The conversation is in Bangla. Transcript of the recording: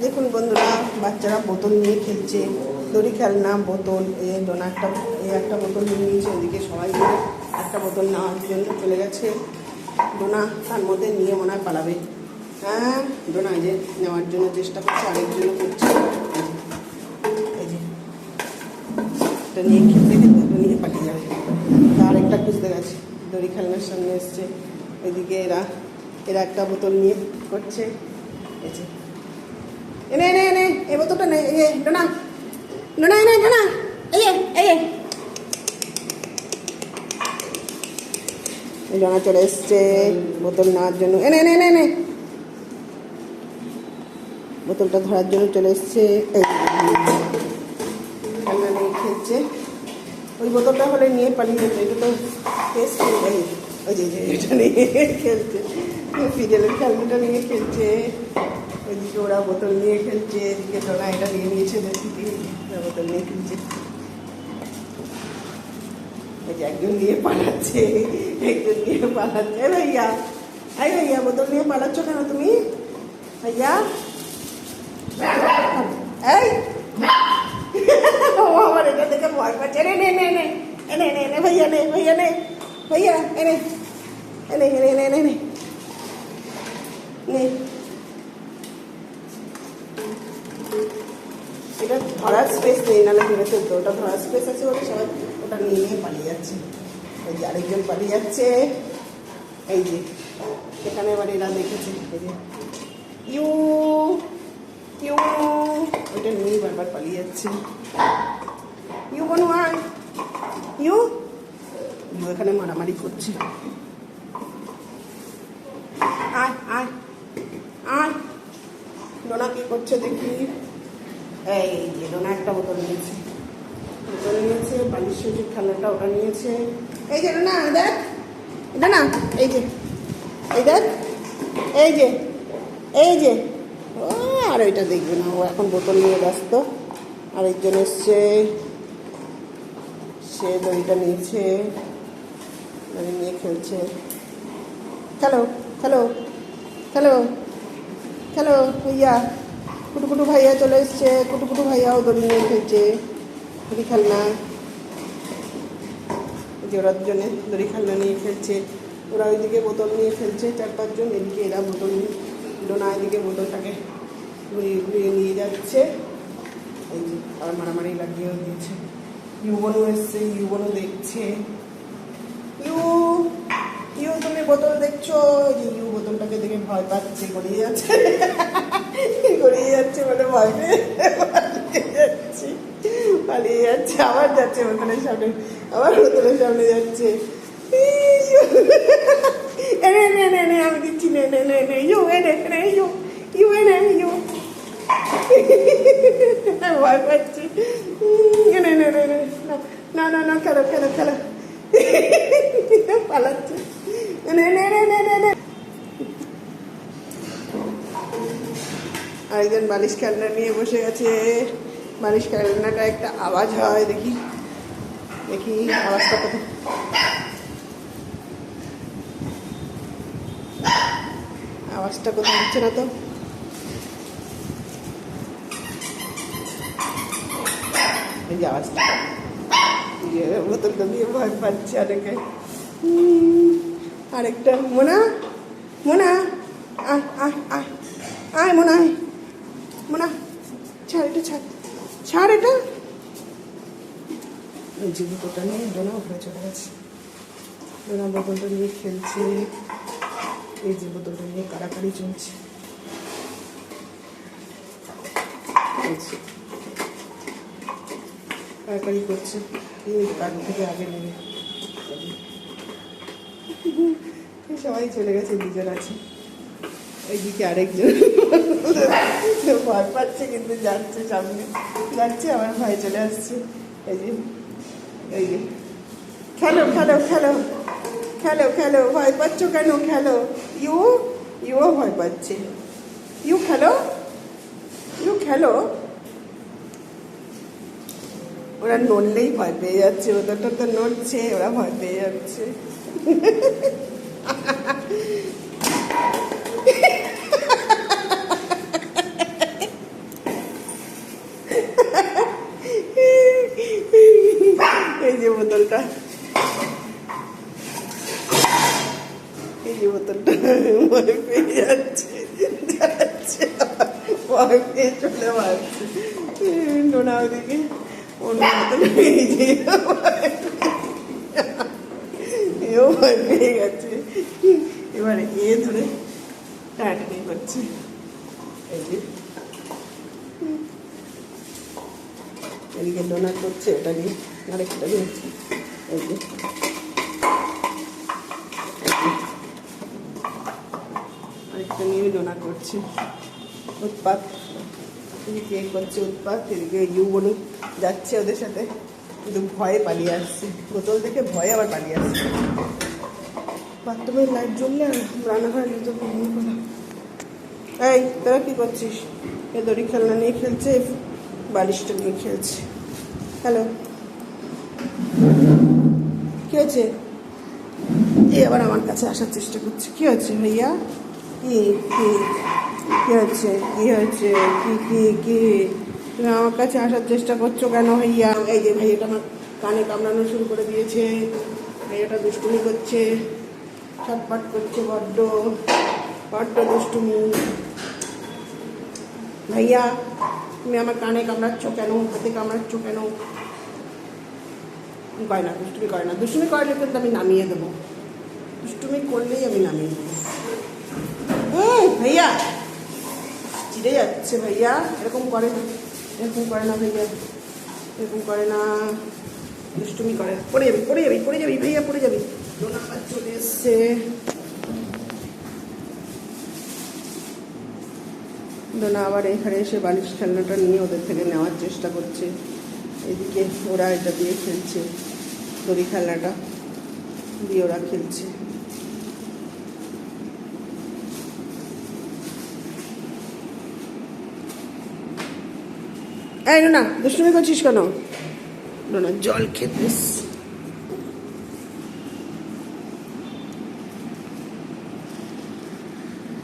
দেখুন বন্ধুরা, বাচ্চারা বোতল নিয়ে খেলছে, দড়ি খেলনা, বোতল। এই ডোনা একটা বোতল নিয়ে নিয়েছে, ওদিকে সবাই মিলে একটা বোতল নেওয়ার জন্য চলে গেছে। ডোনা তার মধ্যে নিয়ে মনে হয় পালাবে। হ্যাঁ, ডোনা যে নেওয়ার জন্য চেষ্টা করছে, আরেকজন করছে। এই যে এটা নিয়ে খেলতে খেলতে ওটা নিয়ে পালিয়ে যাবে। তার একটা খুঁজতে গেছে, দড়ি খেলনার সামনে এসছে। ওইদিকে এরা একটা বোতল নিয়ে করছে। এই যে এনে এনে এনে এই বোতলটা নে, এই ডোনা ডোনা এনে ডোনা, এই ডোনা চলে এসছে বোতল নেওয়ার জন্য। এনে এনে এনে এনে বোতলটা ধরার জন্য চলে এসছে। এই খেলনা নিয়ে খেলছে। ওই বোতলটা হলে নিয়ে পালিয়ে যেত, এটা তো টেস্ট ওই যে এটা নিয়ে খেলছে, ফিডেলের খেলনাটা নিয়ে খেলছে। ওইদিকে ওরা বোতল নিয়ে খেলছে, এদিকে ডোনা এটা নিয়ে নিয়েছে, বোতল নিয়ে খেলছে। ওই যে একজন নিয়ে পালাচ্ছে, একজন নিয়ে পালাচ্ছে। ভাইয়া, আই ভাইয়া, বোতল নিয়ে পালাচ্ছ কেন তুমি ভাইয়া? এই আমার এটা দেখে ভয় পাচ্ছে। নে নে নে নে এনে নে নে ভাইয়া, নে ভাইয়া, নে ভাইয়া, এনে এনে এনে এনে এনে নে এটা ধরার স্পেস নেই, নাহলে ধরে ফেলতো। ওটা ধরার স্পেস আছে বলে সবাই ওটা নিয়ে নিয়ে পালিয়ে যাচ্ছে। এই যে আরেকজন পালিয়ে যাচ্ছে। এই যে এখানে এবার এরা দেখেছে, এই যে ইউ ইউ ওইটা নিয়েই বারবার পালিয়ে যাচ্ছে। ইউ বনু আয়, ইউ ইউ এখানে মারামারি করছে। আয় আয় আয়, ডোনা কি করছে দেখি। এই যে ডোনা একটা বোতল নিয়েছে, বালিশ সুজির খেলাটা ওটা নিয়েছে। এই যে ডোনা দেখ, ডোনা এই যে, এই দেখ, এই যে, এই যে। ও আর ওইটা দেখবে না, ও এখন বোতল নিয়ে ব্যস্ত। আরেকজন এসছে, সে দড়িটা নিয়েছে, দড়ি নিয়ে খেলছে। খেলো খেলো খেলো খেলো ভাইয়া, কুটুকুটু ভাইয়া চলে এসছে। কুটুকুটু ভাইয়াও দড়ি নিয়ে খেলছে, দড়ি খেলনা। যে ওরা দুজনে দড়ি খেলনা নিয়ে খেলছে। ওরা ওইদিকে বোতল নিয়ে খেলছে 4-5 জন, এদিকে এরা বোতল নিয়ে, ডোনা এদিকে বোতলটাকে ঘুরিয়ে ঘুরিয়ে নিয়ে যাচ্ছে। এই যে আবার মারামারি লাগিয়েও দিয়েছে। ইউবনু এসছে, ইউবনু দেখছে। ইউ ইউ তুমি বোতল দেখছো? যে ইউ বোতলটাকে দেখে ভয় পাচ্ছে, গড়িয়ে যাচ্ছে, গড়িয়ে যাচ্ছে, মানে ভয় পেয়ে পালিয়ে যাচ্ছে। আবার যাচ্ছে বোতলের সামনে, আবার বোতলের সামনে যাচ্ছে। এনে এনে এনে এনে আমি দিচ্ছি, নে নে নে নে ইউ এনে এনে ইউ ইউ এনে ইউ, ভয় পাচ্ছি। এনে নে নে নে না না না, খেলো খেলো খেলো, পালাচ্ছে। নে নে নে নে নে নে। আরেকজন বালিশ খেলনা নিয়ে বসে গেছে। বালিশ খেলনাটা একটা আওয়াজ হয়, দেখি দেখি আওয়াজটা কোথায়। আওয়াজটা কোথায় হচ্ছে না তো। এই যে আওয়াজটা, বোতলটা দিয়ে ভয় পাচ্ছে অনেকে। আরেকটা মোনা, মোনা আয় আয় আয় আয়, মোনা আয়, মোনা ছাড় এটা, ছাড় ছাড় এটা। ওই যে বোতলটা নিয়ে ডোনা উপরে চলে গেছে। ডোনা বোতলটা নিয়ে খেলছে। এই যে বোতলটা নিয়ে কাড়াকাড়ি চলছে। কাড়াকাড়ি করছে, কাঠ থেকে আগে নেবে। সবাই চলে গেছে, দুজন আছে। এইদিকে আরেকজন ভয় পাচ্ছে কিন্তু যাচ্ছে, সামনে যাচ্ছে, আমার ভাই চলে আসছে। এই যে এই যে খেলো খেলো খেলো খেলো খেলো, ভয় পাচ্ছ কেন? খেলো। ইউ ইউও ভয় পাচ্ছে। ইউ খেলো, ইউ খেলো। ওরা নড়লেই ভয় পেয়ে যাচ্ছে, ওদেরটা তো নড়ছে, ওরা ভয় পেয়ে যাচ্ছে। বোতলটা, এই যে বোতলটা ভয় পেয়ে যাচ্ছে, ভয় পেয়ে চলে আসছে ডোনা ওদিকে ওর বোতল এই যে এও ভয় পেয়ে গেছে। এবারে এ ধরে টানাটানি করছে, এই যে এদিকে ডোনা করছে, এটা নিয়ে আরেকটা নিয়ে, এই যে আরেকটা নিয়ে ডোনা করছে, উৎপাত এদিকে করছে উৎপাত, এদিকে ইউ বনু যাচ্ছে ওদের সাথে, কিন্তু ভয়ে পালিয়ে আসছে, বোতল দেখে ভয়ে আবার পালিয়ে আসছে। বাথরুমের লাইট জ্বললে রান্নাঘরে নিয়ে তো বন্ধ করা। এই তোরা কী করছিস? এ দড়ি খেলনা নিয়ে খেলছে, বালিশটা নিয়ে খেলছে। হ্যালো, কী হয়েছে? এ আবার আমার কাছে আসার চেষ্টা করছে। কী হয়েছে ভাইয়া? কি কি কী হয়েছে? কী হয়েছে? কি কি কি তুমি আমার কাছে আসার চেষ্টা করছো কেন ভাইয়া? এই যে ভাইয়াটা আমার কানে কামড়ানো শুরু করে দিয়েছে, ভাইয়াটা দুষ্টুমি করছে, ছটপট করছে, বড্ড বড্ড দুষ্টুমি। ভাইয়া তুমি আমার কানে কামড়াচ্ছ কেন? হাতে কামড়াচ্ছ কেন? করে না, দুষ্টুমি করে না, দুষ্টুমি করলে কিন্তু আমি নামিয়ে দেবো, দুষ্টুমি করলেই আমি নামিয়ে দেবো। ভাইয়া চিড়ে যাচ্ছে, ভাইয়া এরকম করে না, এরকম করে না ভাইয়া, এরকম করে না, দুষ্টুমি করে। পড়ে যাবি, পড়ে যাবি, পড়ে যাবি ভাইয়া, পড়ে যাবি। ডোনা আবার চলে এসছে, ডোনা আবার এখানে এসে বালিশ খেলনাটা নিয়ে ওদের থেকে নেওয়ার চেষ্টা করছে। এদিকে ওরা এটা দিয়ে খেলছে, দড়ি খেলনাটা দিয়ে ওরা খেলছে। এই ডোনা দুষ্টুমি করছিস কেন? ডোনা জল খেতে